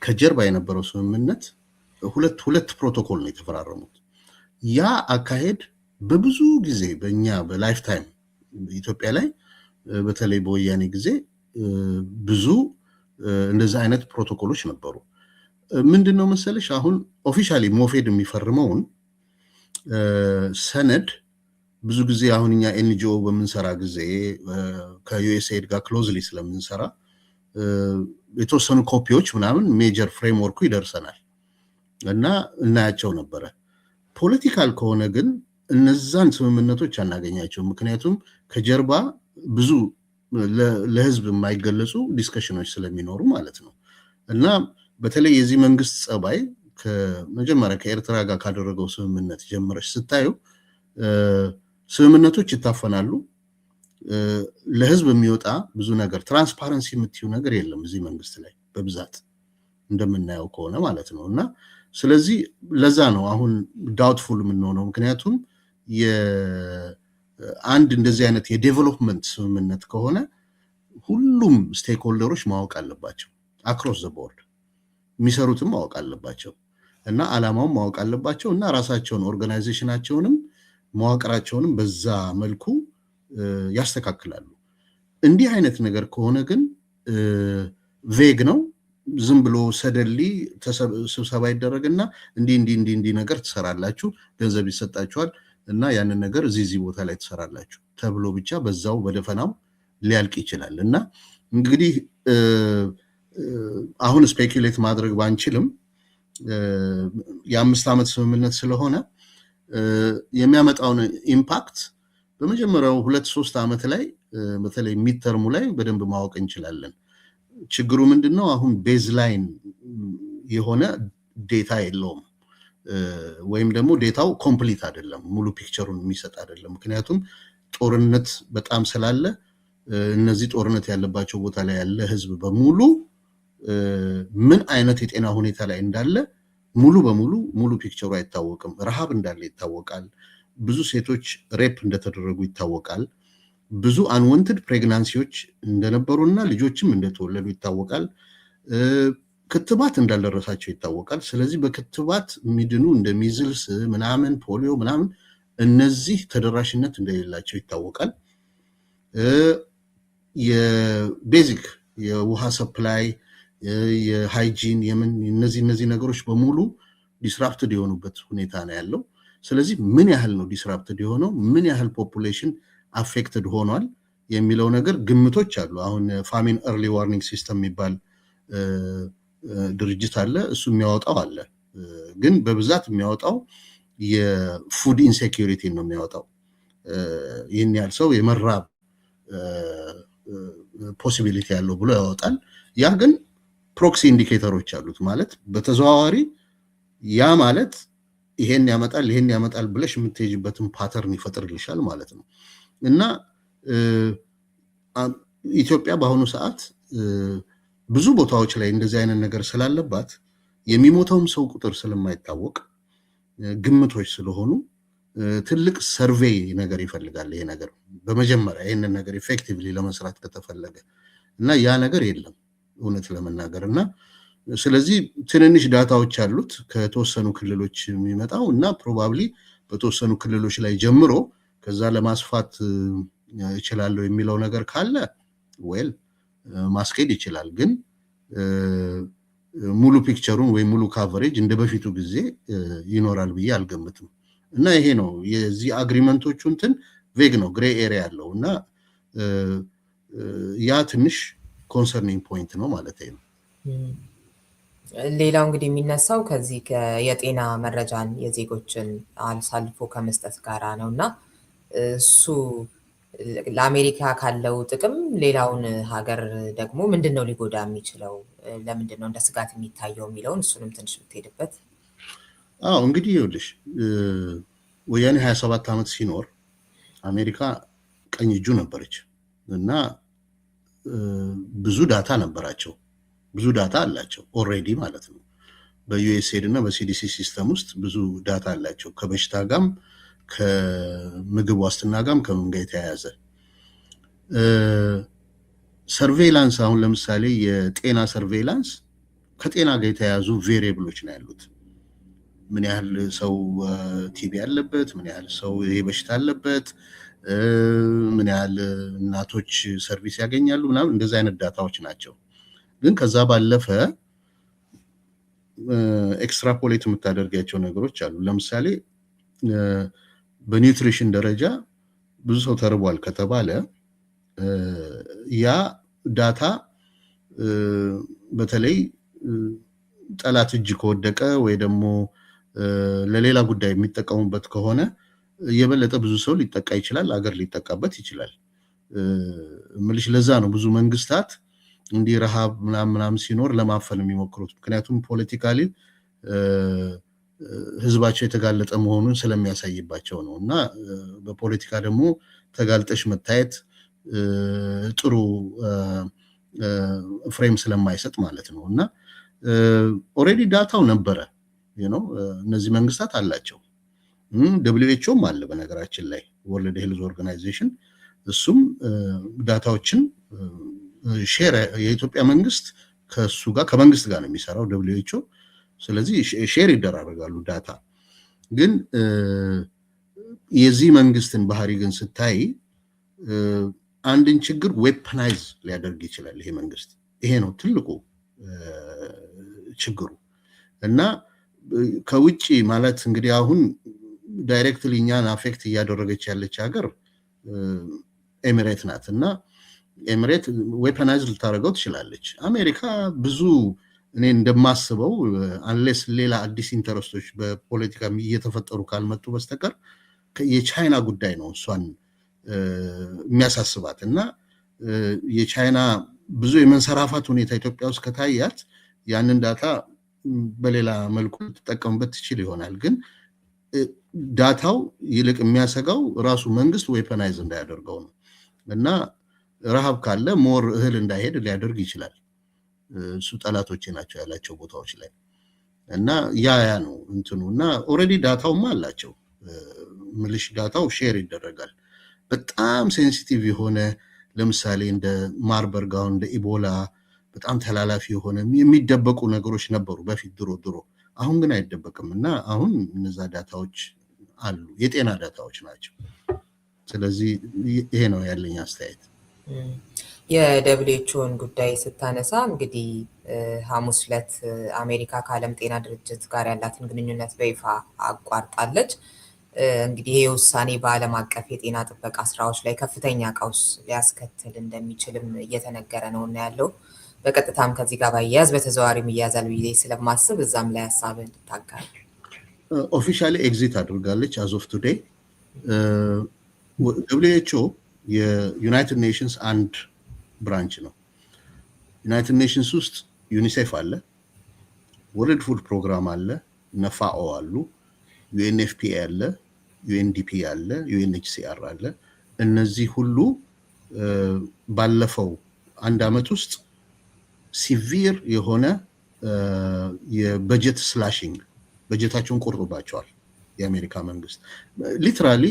ከጀርባ የነበረው ስምምነት ሁለት ፕሮቶኮል ነው የተፈራረሙት ያ አካሄድ በብዙ ጊዜ በእኛ በላይፍ ታይም ኢትዮጵያ ላይ በተለይ በወያኔ ጊዜ ብዙ እንደዛ አይነት ፕሮቶኮሎች ነበሩ ምንድነው መሰለሽ አሁን ኦፊሻሊ ሞፌድ የሚፈርመውን ሰነድ ብዙ ጊዜ አሁን እኛ ኤንጂኦ በመንሰራ ጊዜ ከዩኤስኤድ ጋር ክሎዝሊ ስለምንሰራ የተወሰኑ ኮፒዎች ምናምን ሜጀር ፍሬምወርኩ ይደርሰናል እና እናያቸው ነበር ፖለቲካል ከሆነ ግን እነዛን ስምምነቶች አናገኛቸው ምክንያቱም ከጀርባ ብዙ ለህዝብ የማይገለጹ ዲስከሽኖች ስለሚኖሩ ማለት ነው እና በተለይ የዚህ መንግስት ጸባይ ከመጀመሪያ ከኤርትራ ጋር ካደረገው ስምምነት ጀምረሽ ስታዩ ስምምነቶች ይታፈናሉ ለህዝብ የሚወጣ ብዙ ነገር ትራንስፓረንሲ የምትዩ ነገር የለም እዚህ መንግስት ላይ በብዛት እንደምናየው ከሆነ ማለት ነው እና ስለዚህ ለዛ ነው አሁን ዳውትፉል የምንሆነው ምክንያቱም የአንድ እንደዚህ አይነት የዴቨሎፕመንት ስምምነት ከሆነ ሁሉም ስቴክሆልደሮች ማወቅ አለባቸው አክሮስ ዘ ቦርድ የሚሰሩትም ማወቅ አለባቸው እና አላማውን ማወቅ አለባቸው እና ራሳቸውን ኦርጋናይዜሽናቸውንም መዋቅራቸውንም በዛ መልኩ ያስተካክላሉ እንዲህ አይነት ነገር ከሆነ ግን ቬግ ነው ዝም ብሎ ሰደሊ ስብሰባ ይደረግና እንዲህ ነገር ትሰራላችሁ ገንዘብ ይሰጣችኋል እና ያንን ነገር እዚህ ቦታ ላይ ትሰራላችሁ ተብሎ ብቻ በዛው በደፈናው ሊያልቅ ይችላል እና እንግዲህ አሁን ስፔኩሌት ማድረግ ባንችልም የ5 ዓመት ስምምነት ስለሆነ የሚያመጣውን ኢምፓክት በመጀመሪያው 2-3 ዓመት ላይ በተለይ ሚድተርሙ ላይ በደንብ ማወቅ እንችላለን ችግሩ ምንድነው አሁን ቤዝላይን የሆነ ዴታ የለውም ወይም ደግሞ ዴታው ኮምፕሊት አይደለም ሙሉ ፒክቸሩን የሚሰጥ አይደለም ምክንያቱም ጦርነት በጣም ስላለ እነዚህ ጦርነት ያለባቸው ቦታ ላይ ያለ ህዝብ በሙሉ ምን አይነት የጤና ሁኔታ ላይ እንዳለ ሙሉ በሙሉ ሙሉ ፒክቸሩ አይታወቅም ረሃብ እንዳለ ይታወቃል ብዙ ሴቶች ሬፕ እንደተደረጉ ይታወቃል ብዙ አንወንትድ ፕሬግናንሲዎች እንደነበሩና ልጆችም እንደተወለዱ ይታወቃል ክትባት እንዳልደረሳቸው ይታወቃል ስለዚህ በክትባት ሚድኑ እንደሚዝልስ ምናምን ፖሊዮ ምናምን እነዚህ ተደራሽነት እንደሌላቸው ይታወቃል የቤዚክ የውሃ ሰፕላይ የሃይጂን እነዚህ ነገሮች በሙሉ ዲስራፕትድ የሆኑበት ሁኔታ ነው ያለው ስለዚህ ምን ያህል ነው ዲስራፕትድ የሆነው ምን ያህል ፖፑሌሽን አፌክትድ ሆኗል የሚለው ነገር ግምቶች አሉ አሁን ፋሚን ኤርሊ ዋርኒንግ ሲስተም የሚባል ድርጅት አለ እሱ የሚያወጣው አለ ግን በብዛት የሚያወጣው የፉድ ኢንሴኩሪቲ ነው የሚያወጣው ይሄን ያህል ሰው የመራብ ፖሲቢሊቲ ያለው ብሎ ያወጣል ያ ግን ፕሮክሲ ኢንዲኬተሮች አሉት ማለት በተዘዋዋሪ ያ ማለት ይሄን ያመጣል ብለሽ የምትሄጂበትን ፓተርን ይፈጥርልሻል ማለት ነው እና ኢትዮጵያ በአሁኑ ሰዓት ብዙ ቦታዎች ላይ እንደዚህ አይነት ነገር ስላለባት የሚሞተውም ሰው ቁጥር ስለማይታወቅ ግምቶች ስለሆኑ ትልቅ ሰርቬይ ነገር ይፈልጋል ይሄ ነገር በመጀመሪያ ይሄንን ነገር ኢፌክቲቭሊ ለመስራት ከተፈለገ እና ያ ነገር የለም እውነት ለመናገር እና ስለዚህ ትንንሽ ዳታዎች አሉት ከተወሰኑ ክልሎች የሚመጣው እና ፕሮባብሊ በተወሰኑ ክልሎች ላይ ጀምሮ ከዛ ለማስፋት ይችላል የሚለው ነገር ካለ ዌል ማስኬድ ይችላል ግን ሙሉ ፒክቸሩን ወይ ሙሉ ካቨሬጅ እንደበፊቱ ጊዜ ይኖራል ብዬ አልገምትም እና ይሄ ነው የዚህ አግሪመንቶቹ እንትን ቬግ ነው ግሬ ኤሪያ ያለው እና ያ ትንሽ ኮንሰርኒንግ ፖይንት ነው ማለት ነው ሌላው እንግዲህ የሚነሳው ከዚህ የጤና መረጃን የዜጎችን አልሳልፎ ከመስጠት ጋራ ነውና እሱ ለአሜሪካ ካለው ጥቅም ሌላውን ሀገር ደግሞ ምንድነው ሊጎዳ የሚችለው ለምንድነው እንደ ስጋት የሚታየው የሚለውን እሱንም ትንሽ ብትሄድበት እንግዲህ ይኸውልሽ ወያኔ 27 ዓመት ሲኖር አሜሪካ ቀኝ እጁ ነበረች እና ብዙ ዳታ ነበራቸው ብዙ ዳታ አላቸው ኦሬዲ ማለት ነው በዩኤስኤድ እና በሲዲሲ ሲስተም ውስጥ ብዙ ዳታ አላቸው ከበሽታ ጋም ከምግብ ዋስትና ጋም ከምን ጋር የተያያዘ ሰርቬይላንስ አሁን ለምሳሌ የጤና ሰርቬይላንስ ከጤና ጋር የተያያዙ ቬሪየብሎች ነው ያሉት ምን ያህል ሰው ቲቢ ያለበት ምን ያህል ሰው ይሄ በሽታ አለበት ምን ያህል እናቶች ሰርቪስ ያገኛሉ ምናምን እንደዛ አይነት ዳታዎች ናቸው ግን ከዛ ባለፈ ኤክስትራፖሌት የምታደርጋቸው ነገሮች አሉ ለምሳሌ በኒውትሪሽን ደረጃ ብዙ ሰው ተርቧል ከተባለ ያ ዳታ በተለይ ጠላት እጅ ከወደቀ ወይ ደግሞ ለሌላ ጉዳይ የሚጠቀሙበት ከሆነ የበለጠ ብዙ ሰው ሊጠቃ ይችላል አገር ሊጠቃበት ይችላል ምልሽ ለዛ ነው ብዙ መንግስታት እንዲህ ረሃብ ምናምን ሲኖር ለማፈን የሚሞክሩት ምክንያቱም ፖለቲካሊ ህዝባቸው የተጋለጠ መሆኑን ስለሚያሳይባቸው ነው እና በፖለቲካ ደግሞ ተጋልጠሽ መታየት ጥሩ ፍሬም ስለማይሰጥ ማለት ነው እና ኦሬዲ ዳታው ነበረ እነዚህ መንግስታት አላቸው WHO አለ በነገራችን ላይ ወርልድ ሄልዝ ኦርጋናይዜሽን እሱም ዳታዎችን ሼር የኢትዮጵያ መንግስት ከሱ ጋር ከመንግስት ጋር ነው የሚሰራው WHO ስለዚህ ሼር ይደራረጋሉ ዳታ ግን የዚህ መንግስትን ባህሪ ግን ስታይ አንድን ችግር ዌፐናይዝ ሊያደርግ ይችላል ይሄ መንግስት ይሄ ነው ትልቁ ችግሩ እና ከውጪ ማለት እንግዲህ አሁን ዳይሬክትሊ እኛን አፌክት እያደረገች ያለች ሀገር ኤሚሬት ናት እና ኤሚሬት ዌፐናይዝ ልታደርገው ትችላለች አሜሪካ ብዙ እኔ እንደማስበው አንሌስ ሌላ አዲስ ኢንተረስቶች በፖለቲካ እየተፈጠሩ ካልመጡ በስተቀር የቻይና ጉዳይ ነው እሷን የሚያሳስባት እና የቻይና ብዙ የመንሰራፋት ሁኔታ ኢትዮጵያ ውስጥ ከታያት ያንን ዳታ በሌላ መልኩ ተጠቀምበት ትችል ይሆናል ግን ዳታው ይልቅ የሚያሰጋው ራሱ መንግስት ዌፐናይዝ እንዳያደርገው ነው እና ረሃብ ካለ ሞር እህል እንዳይሄድ ሊያደርግ ይችላል እሱ ጠላቶች ናቸው ያላቸው ቦታዎች ላይ እና ያ ነው እንትኑ እና ኦሬዲ ዳታውም አላቸው ምልሽ ዳታው ሼር ይደረጋል በጣም ሴንሲቲቭ የሆነ ለምሳሌ እንደ ማርበርግ አሁን እንደ ኢቦላ በጣም ተላላፊ የሆነ የሚደበቁ ነገሮች ነበሩ በፊት ድሮ አሁን ግን አይደበቅም እና አሁን እነዛ ዳታዎች አሉ የጤና ዳታዎች ናቸው ስለዚህ ይሄ ነው ያለኝ አስተያየት የደብሊውኤችኦን ጉዳይ ስታነሳ እንግዲህ ሐሙስ ዕለት አሜሪካ ከዓለም ጤና ድርጅት ጋር ያላትን ግንኙነት በይፋ አቋርጣለች እንግዲህ ይሄ ውሳኔ በዓለም አቀፍ የጤና ጥበቃ ስራዎች ላይ ከፍተኛ ቀውስ ሊያስከትል እንደሚችልም እየተነገረ ነው እና ያለው በቀጥታም ከዚህ ጋር ባያያዝ በተዘዋዋሪም ይያዛል ብዬ ስለማስብ እዛም ላይ ሐሳብ እንድታጋራ ኦፊሻሊ ኤግዚት አድርጋለች as of today WHO የዩናይትድ ኔሽንስ አንድ ብራንች ነው ዩናይትድ ኔሽንስ ውስጥ ዩኒሴፍ አለ ወርልድ ፉድ ፕሮግራም አለ ነፋኦ አሉ UNFPA አለ UNDP አለ UNHCR አለ እነዚህ ሁሉ ባለፈው አንድ አመት ውስጥ ሲቪር የሆነ የበጀት ስላሽንግ በጀታቸውን ቆርጦባቸዋል የአሜሪካ መንግስት ሊትራሊ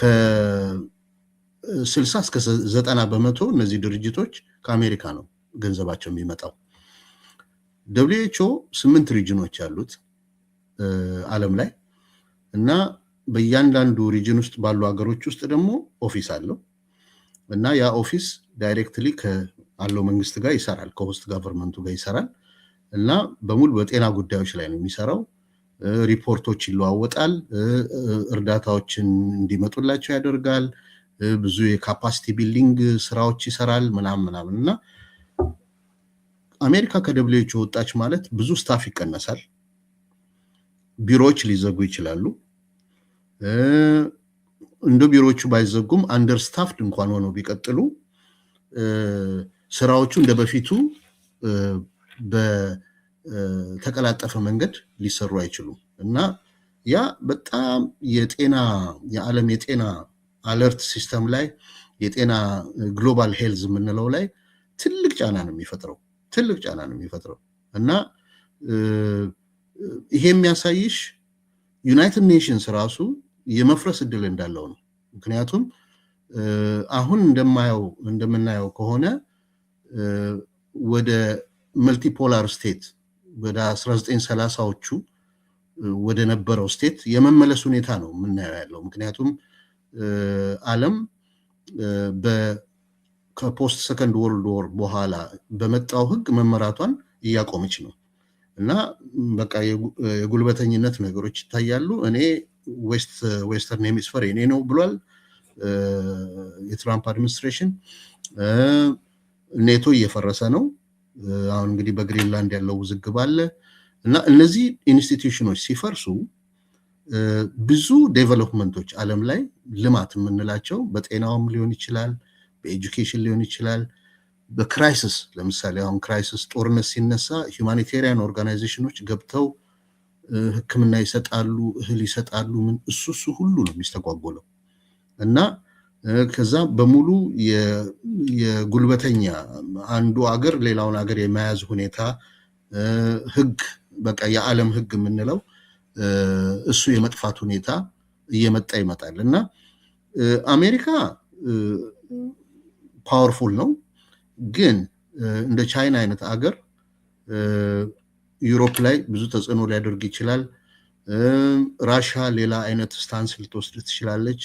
ከ60 እስከ 90% እነዚህ ድርጅቶች ከአሜሪካ ነው ገንዘባቸው የሚመጣው። WHO 8 ሪጅኖች ያሉት ዓለም ላይ እና በእያንዳንዱ ሪጅን ውስጥ ባሉ ሀገሮች ውስጥ ደግሞ ኦፊስ አለው እና ያ ኦፊስ ዳይሬክትሊ ከአለው መንግስት ጋር ይሰራል፣ ከሆስት ጋቨርንመንቱ ጋር ይሰራል እና በሙሉ በጤና ጉዳዮች ላይ ነው የሚሰራው። ሪፖርቶች ይለዋወጣል፣ እርዳታዎችን እንዲመጡላቸው ያደርጋል፣ ብዙ የካፓሲቲ ቢልዲንግ ስራዎች ይሰራል ምናምን እና አሜሪካ ከደብሊውኤችኦ ወጣች ማለት ብዙ ስታፍ ይቀነሳል፣ ቢሮዎች ሊዘጉ ይችላሉ። እንደ ቢሮዎቹ ባይዘጉም አንደርስታፍድ እንኳን ሆነው ቢቀጥሉ ስራዎቹ እንደበፊቱ በተቀላጠፈ መንገድ ሊሰሩ አይችሉም እና ያ በጣም የዓለም የጤና አለርት ሲስተም ላይ የጤና ግሎባል ሄልዝ የምንለው ላይ ትልቅ ጫና ነው የሚፈጥረው እና ይሄ የሚያሳይሽ ዩናይትድ ኔሽንስ ራሱ የመፍረስ እድል እንዳለው ነው። ምክንያቱም አሁን እንደምናየው ከሆነ ወደ መልቲፖላር ስቴት ወደ 1930ዎቹ ወደ ነበረው ስቴት የመመለስ ሁኔታ ነው የምናየው ያለው። ምክንያቱም ዓለም ከፖስት ሰከንድ ወርልድ ዎር በኋላ በመጣው ህግ መመራቷን እያቆመች ነው እና በቃ የጉልበተኝነት ነገሮች ይታያሉ። እኔ ዌስተርን ሄሚስፌር የኔ ነው ብሏል የትራምፕ አድሚኒስትሬሽን። ኔቶ እየፈረሰ ነው። አሁን እንግዲህ በግሪንላንድ ያለው ውዝግብ አለ እና እነዚህ ኢንስቲትዩሽኖች ሲፈርሱ ብዙ ዴቨሎፕመንቶች ዓለም ላይ ልማት የምንላቸው በጤናውም ሊሆን ይችላል፣ በኤጁኬሽን ሊሆን ይችላል፣ በክራይሲስ ለምሳሌ አሁን ክራይሲስ ጦርነት ሲነሳ ሁማኒቴሪያን ኦርጋናይዜሽኖች ገብተው ሕክምና ይሰጣሉ፣ እህል ይሰጣሉ፣ ምን እሱ ሁሉ ነው የሚስተጓጎለው እና ከዛ በሙሉ የጉልበተኛ አንዱ አገር ሌላውን አገር የመያዝ ሁኔታ ህግ በቃ የዓለም ህግ የምንለው እሱ የመጥፋት ሁኔታ እየመጣ ይመጣል እና አሜሪካ ፓወርፉል ነው፣ ግን እንደ ቻይና አይነት አገር ዩሮፕ ላይ ብዙ ተጽዕኖ ሊያደርግ ይችላል። ራሽያ ሌላ አይነት ስታንስ ልትወስድ ትችላለች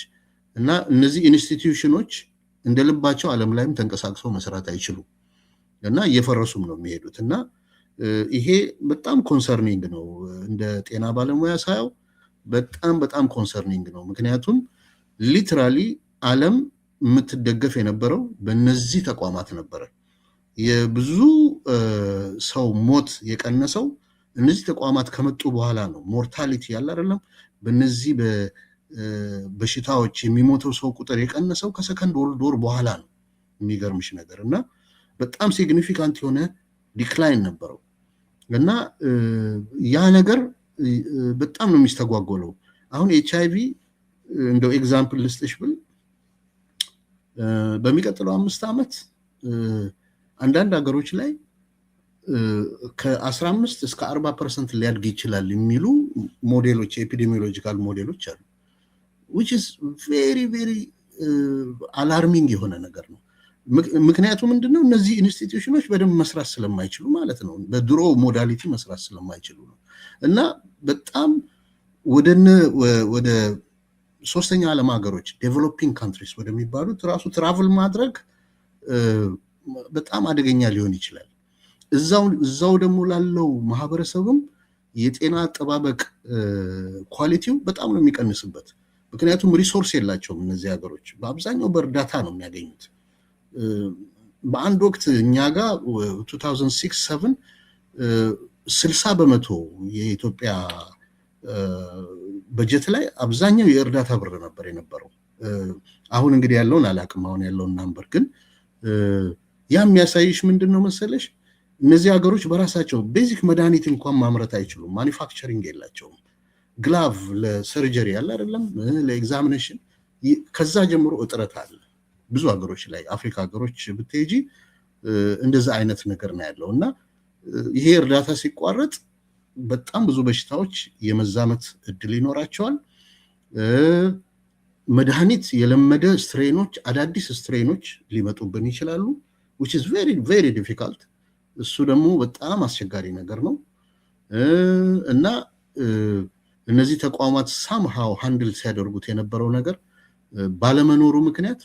እና እነዚህ ኢንስቲትዩሽኖች እንደልባቸው ዓለም ላይም ተንቀሳቅሰው መስራት አይችሉም እና እየፈረሱም ነው የሚሄዱት እና ይሄ በጣም ኮንሰርኒንግ ነው። እንደ ጤና ባለሙያ ሳየው በጣም ኮንሰርኒንግ ነው። ምክንያቱም ሊትራሊ ዓለም የምትደገፍ የነበረው በእነዚህ ተቋማት ነበረ። የብዙ ሰው ሞት የቀነሰው እነዚህ ተቋማት ከመጡ በኋላ ነው። ሞርታሊቲ ያለ አይደለም በእነዚህ በሽታዎች የሚሞተው ሰው ቁጥር የቀነሰው ከሰከንድ ወርልድ ዎር በኋላ ነው። የሚገርምሽ ነገር እና በጣም ሲግኒፊካንት የሆነ ዲክላይን ነበረው እና ያ ነገር በጣም ነው የሚስተጓጎለው። አሁን HIV እንደው ኤግዛምፕል ልስጥሽ ብል በሚቀጥለው 5 ዓመት አንዳንድ ሀገሮች ላይ ከ15 እስከ 40% ሊያድግ ይችላል የሚሉ ሞዴሎች የኤፒዲሚዮሎጂካል ሞዴሎች አሉ which is very very alarming የሆነ ነገር ነው። ምክንያቱም ምንድነው እነዚህ ኢንስቲትዩሽኖች በደንብ መስራት ስለማይችሉ ማለት ነው፣ በድሮ ሞዳሊቲ መስራት ስለማይችሉ ነው እና በጣም ወደ ሶስተኛ ዓለም ሀገሮች ዴቨሎፒንግ ካንትሪስ ወደሚባሉት ራሱ ትራቭል ማድረግ በጣም አደገኛ ሊሆን ይችላል። እዛው ደግሞ ላለው ማህበረሰብም የጤና አጠባበቅ ኳሊቲው በጣም ነው የሚቀንስበት። ምክንያቱም ሪሶርስ የላቸውም እነዚህ ሀገሮች፣ በአብዛኛው በእርዳታ ነው የሚያገኙት። በአንድ ወቅት እኛ ጋር 2006-7 60% የኢትዮጵያ በጀት ላይ አብዛኛው የእርዳታ ብር ነበር የነበረው። አሁን እንግዲህ ያለውን አላቅም፣ አሁን ያለውን ናምበር ግን ያ የሚያሳይሽ ምንድነው መሰለሽ እነዚህ ሀገሮች በራሳቸው ቤዚክ መድኃኒት እንኳን ማምረት አይችሉም፣ ማኒፋክቸሪንግ የላቸውም። ግላቭ ለሰርጀሪ ያለ አይደለም ለኤግዛሚኔሽን ከዛ ጀምሮ እጥረት አለ ብዙ ሀገሮች ላይ። አፍሪካ ሀገሮች ብትሄጂ እንደዛ አይነት ነገር ነው ያለው እና ይሄ እርዳታ ሲቋረጥ በጣም ብዙ በሽታዎች የመዛመት እድል ይኖራቸዋል። መድኃኒት የለመደ ስትሬኖች አዳዲስ ስትሬኖች ሊመጡብን ይችላሉ which is very very difficult እሱ ደግሞ በጣም አስቸጋሪ ነገር ነው እና እነዚህ ተቋማት somehow ሃንድል ሲያደርጉት የነበረው ነገር ባለመኖሩ ምክንያት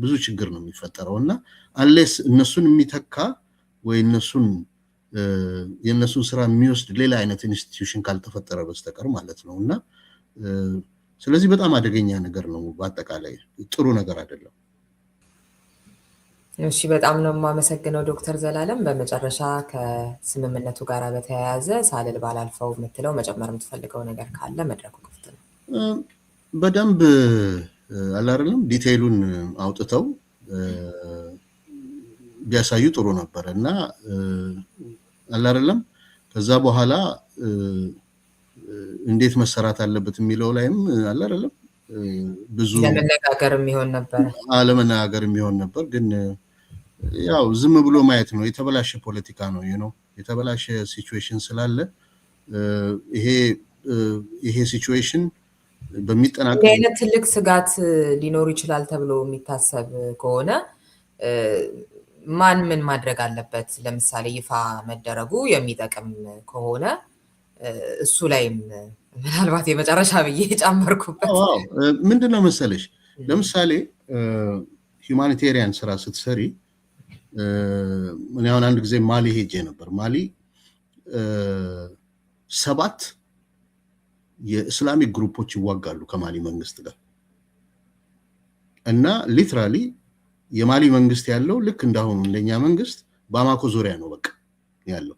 ብዙ ችግር ነው የሚፈጠረውና unless እነሱን የሚተካ ወይ የነሱን ስራ የሚወስድ ሌላ አይነት ኢንስቲትዩሽን ካልተፈጠረ በስተቀር ማለት ነውና ስለዚህ በጣም አደገኛ ነገር ነው በአጠቃላይ ጥሩ ነገር አይደለም። እሺ በጣም ነው የማመሰግነው ዶክተር ዘላለም። በመጨረሻ ከስምምነቱ ጋር በተያያዘ ሳልል ባላልፈው የምትለው መጨመር የምትፈልገው ነገር ካለ መድረኩ ክፍት ነው። በደንብ አላረለም ዲቴይሉን አውጥተው ቢያሳዩ ጥሩ ነበርና አላረለም ከዛ በኋላ እንዴት መሰራት አለበት የሚለው ላይም አላረለም ብዙ ለመነጋገር የሚሆን ነበር ግን ያው ዝም ብሎ ማየት ነው የተበላሸ ፖለቲካ ነው የተበላሸ ሲቹዌሽን ስላለ ይሄ ሲቹዌሽን በሚጠናቀቅ አይነት ትልቅ ስጋት ሊኖር ይችላል ተብሎ የሚታሰብ ከሆነ ማን ምን ማድረግ አለበት? ለምሳሌ ይፋ መደረጉ የሚጠቅም ከሆነ እሱ ላይም ምናልባት የመጨረሻ ብዬ ጨመርኩበት። ምንድነው መሰለሽ ለምሳሌ ሁማኒቴሪያን ስራ ስትሰሪ እኔ አሁን አንድ ጊዜ ማሊ ሄጄ ነበር። ማሊ 7 የእስላሚክ ግሩፖች ይዋጋሉ ከማሊ መንግስት ጋር እና ሊትራሊ የማሊ መንግስት ያለው ልክ እንዳሁን እንደኛ መንግስት ባማኮ ዙሪያ ነው በቃ ያለው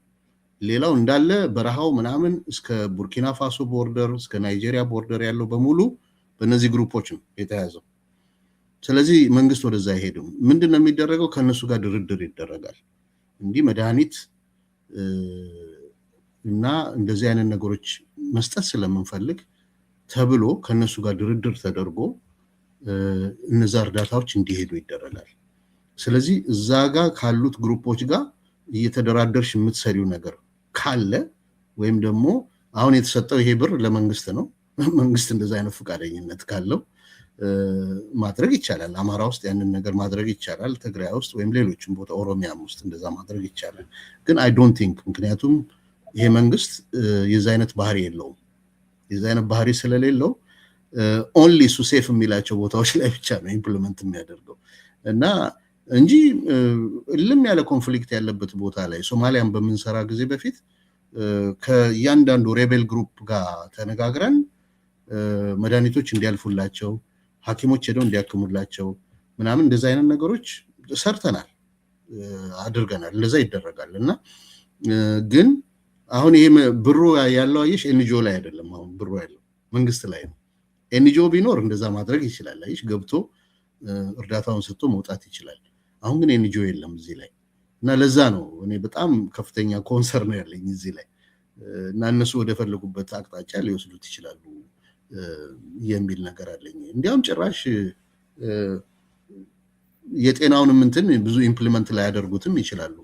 ሌላው እንዳለ በረሃው ምናምን እስከ ቡርኪና ፋሶ ቦርደር እስከ ናይጄሪያ ቦርደር ያለው በሙሉ በእነዚህ ግሩፖች ነው የተያዘው። ስለዚህ መንግስት ወደዛ አይሄድም። ምንድነው የሚደረገው? ከነሱ ጋር ድርድር ይደረጋል። እንዲህ መድኃኒት እና እንደዚህ አይነት ነገሮች መስጠት ስለምንፈልግ ተብሎ ከነሱ ጋር ድርድር ተደርጎ እነዛ እርዳታዎች እንዲሄዱ ይደረጋል። ስለዚህ እዛ ጋር ካሉት ግሩፖች ጋር እየተደራደርሽ የምትሰሪው ነገር ካለ ወይም ደግሞ አሁን የተሰጠው ይሄ ብር ለመንግስት ነው መንግስት እንደዛ አይነት ፈቃደኝነት ካለው ማድረግ ይቻላል። አማራ ውስጥ ያንን ነገር ማድረግ ይቻላል። ትግራይ ውስጥ ወይም ሌሎችም ቦታ ኦሮሚያም ውስጥ እንደዛ ማድረግ ይቻላል። ግን አይ ዶንት ቲንክ ምክንያቱም ይሄ መንግስት የዛ አይነት ባህሪ የለውም። የዛ አይነት ባህሪ ስለሌለው ኦንሊ ሱ ሴፍ የሚላቸው ቦታዎች ላይ ብቻ ነው ኢምፕሊመንት የሚያደርገው እና እንጂ እልም ያለ ኮንፍሊክት ያለበት ቦታ ላይ ሶማሊያን በመንሰራ ጊዜ በፊት ከያንዳንዱ ሬቤል ግሩፕ ጋር ተነጋግረን መድኃኒቶች እንዲያልፉላቸው ሐኪሞች ሄደው እንዲያክሙላቸው ምናምን እንደዛ አይነት ነገሮች ሰርተናል አድርገናል። እንደዛ ይደረጋል እና ግን አሁን ይሄ ብሩ ያለው አይሽ ኤንጂኦ ላይ አይደለም። አሁን ብሩ ያለው መንግስት ላይ ነው። ኤንጂኦ ቢኖር እንደዛ ማድረግ ይችላል። አይሽ ገብቶ እርዳታውን ሰጥቶ መውጣት ይችላል። አሁን ግን ኤንጂኦ የለም እዚህ ላይ እና ለዛ ነው እኔ በጣም ከፍተኛ ኮንሰርን ያለኝ እዚህ ላይ እና እነሱ ወደ ፈለጉበት አቅጣጫ ሊወስዱት ይችላሉ የሚል ነገር አለኝ። እንዲያውም ጭራሽ የጤናውንም እንትን ብዙ ኢምፕሊመንት ላይ ያደርጉትም ይችላሉ።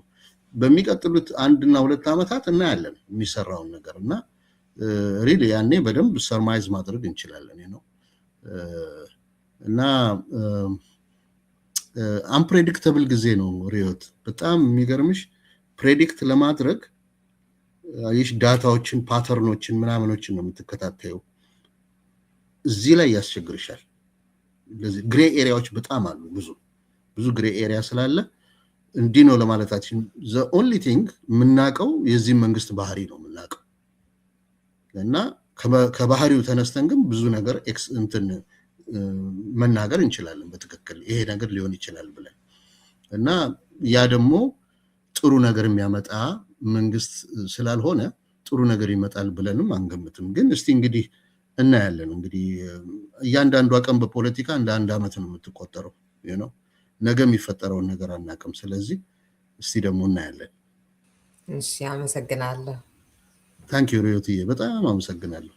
በሚቀጥሉት 1 እና 2 አመታት እናያለን የሚሰራውን ነገር እና ሪሊ ያኔ በደንብ ሰርማይዝ ማድረግ እንችላለን ነው እና አንፕሬዲክተብል ጊዜ ነው ሪዮት። በጣም የሚገርምሽ ፕሬዲክት ለማድረግ አይሽ ዳታዎችን ፓተርኖችን ምናምኖችን ነው የምትከታተዩ። እዚህ ላይ ያስቸግርሻል። ለዚህ ግሬ ኤሪያዎች በጣም አሉ። ብዙ ግሬ ኤሪያ ስላለ እንዲህ ነው ለማለታችን the only thing የምናውቀው የዚህ መንግስት ባህሪ ነው የምናውቀው እና ከባህሪው ተነስተን ግን ብዙ ነገር እንትን መናገር እንችላለን በትክክል ይሄ ነገር ሊሆን ይችላል ብለን እና ያ ደግሞ ጥሩ ነገር የሚያመጣ መንግስት ስላልሆነ ጥሩ ነገር ይመጣል ብለንም አንገምትም። ግን እስቲ እንግዲህ እናያለን። እንግዲህ እያንዳንዱ ቀን በፖለቲካ እንደ 1 አመት ነው የምትቆጠረው ነው ነገ የሚፈጠረውን ነገር አናውቅም። ስለዚህ እስቲ ደግሞ እናያለን። እሺ አመሰግናለሁ። ታንክ ዩ ሪዮትዬ በጣም አመሰግናለሁ።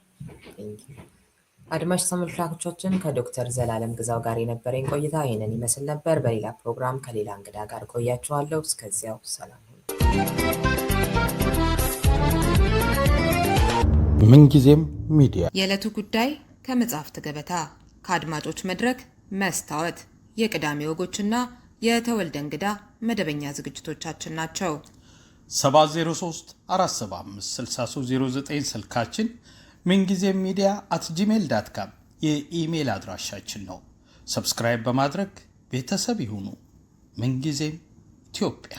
አድማጭ ተመልካቾቻችን ከዶክተር ዘላለም ግዛው ጋር የነበረኝ ቆይታ ይሄንን ይመስል ነበር። በሌላ ፕሮግራም ከሌላ እንግዳ ጋር ቆያችኋለሁ። እስከዚያው ሰላም ሁኑ። ምንጊዜም ሚዲያ የዕለቱ ጉዳይ ከመጽሐፍት ገበታ፣ ከአድማጮች መድረክ መስታወት፣ የቅዳሜ ወጎችና የተወልደ እንግዳ መደበኛ ዝግጅቶቻችን ናቸው። 703 475 6309 ስልካችን፣ ምንጊዜም ሚዲያ @gmail.com የኢሜል አድራሻችን ነው። ሰብስክራይብ በማድረግ ቤተሰብ ይሁኑ። ምንጊዜም ኢትዮጵያ